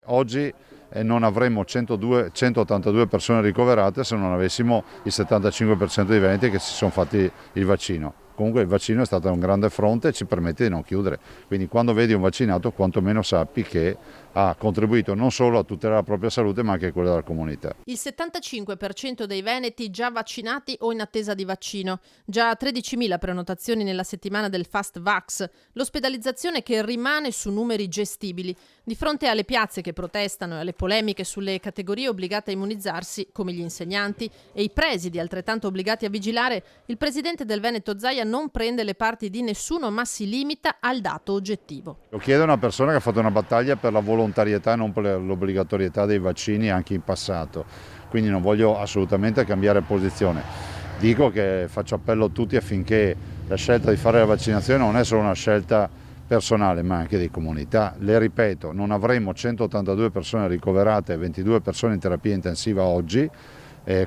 Oggi non avremmo 182 persone ricoverate se non avessimo il 75% dei veneti che si sono fatti il vaccino. Comunque il vaccino è stato un grande fronte e ci permette di non chiudere, quindi quando vedi un vaccinato quantomeno sappi che ha contribuito non solo a tutelare la propria salute ma anche quella della comunità. Il 75% dei veneti già vaccinati o in attesa di vaccino, già 13.000 prenotazioni nella settimana del Fast Vax, l'ospedalizzazione che rimane su numeri gestibili. Di fronte alle piazze che protestano e alle polemiche sulle categorie obbligate a immunizzarsi, come gli insegnanti, e i presidi altrettanto obbligati a vigilare, il presidente del Veneto Zaia non prende le parti di nessuno ma si limita al dato oggettivo. Lo chiede una persona che ha fatto una battaglia per la volontarietà e non per l'obbligatorietà dei vaccini anche in passato, quindi non voglio assolutamente cambiare posizione. Dico che faccio appello a tutti affinché la scelta di fare la vaccinazione non è solo una scelta personale ma anche di comunità. Le ripeto, non avremmo 182 persone ricoverate e 22 persone in terapia intensiva oggi,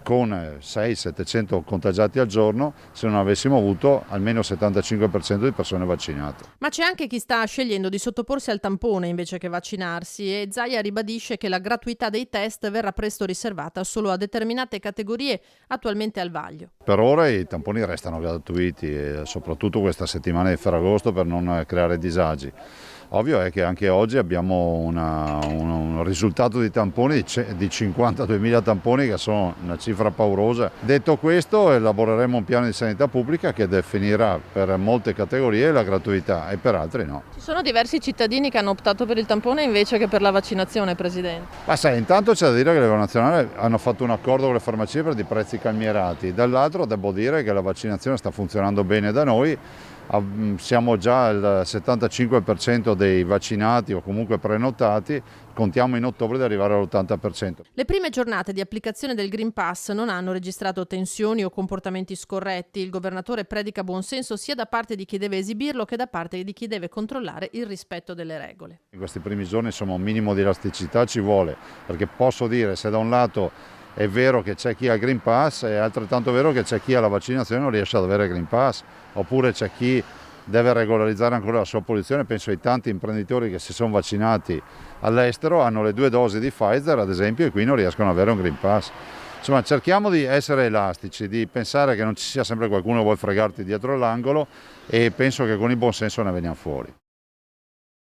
con 600-700 contagiati al giorno se non avessimo avuto almeno il 75% di persone vaccinate. Ma c'è anche chi sta scegliendo di sottoporsi al tampone invece che vaccinarsi e Zaia ribadisce che la gratuità dei test verrà presto riservata solo a determinate categorie attualmente al vaglio. Per ora i tamponi restano gratuiti, soprattutto questa settimana di Ferragosto per non creare disagi. Ovvio è che anche oggi abbiamo un risultato di tamponi di 52.000 tamponi, che sono una cifra paurosa. Detto questo, elaboreremo un piano di sanità pubblica che definirà per molte categorie la gratuità e per altre no. Ci sono diversi cittadini che hanno optato per il tampone invece che per la vaccinazione, Presidente. Ma sai, intanto c'è da dire che a livello nazionale hanno fatto un accordo con le farmacie per dei prezzi calmierati, dall'altro devo dire che la vaccinazione sta funzionando bene da noi. Siamo già al 75% dei vaccinati o comunque prenotati, contiamo in ottobre di arrivare all'80%. Le prime giornate di applicazione del Green Pass non hanno registrato tensioni o comportamenti scorretti. Il governatore predica buonsenso sia da parte di chi deve esibirlo che da parte di chi deve controllare il rispetto delle regole. In questi primi giorni insomma un minimo di elasticità ci vuole, perché posso dire, se da un lato è vero che c'è chi ha il Green Pass, è altrettanto vero che c'è chi ha la vaccinazione e non riesce ad avere il Green Pass, oppure c'è chi deve regolarizzare ancora la sua posizione. Penso ai tanti imprenditori che si sono vaccinati all'estero, hanno le 2 dosi di Pfizer ad esempio e qui non riescono ad avere un Green Pass. Insomma, cerchiamo di essere elastici, di pensare che non ci sia sempre qualcuno che vuole fregarti dietro l'angolo e penso che con il buon senso ne veniamo fuori.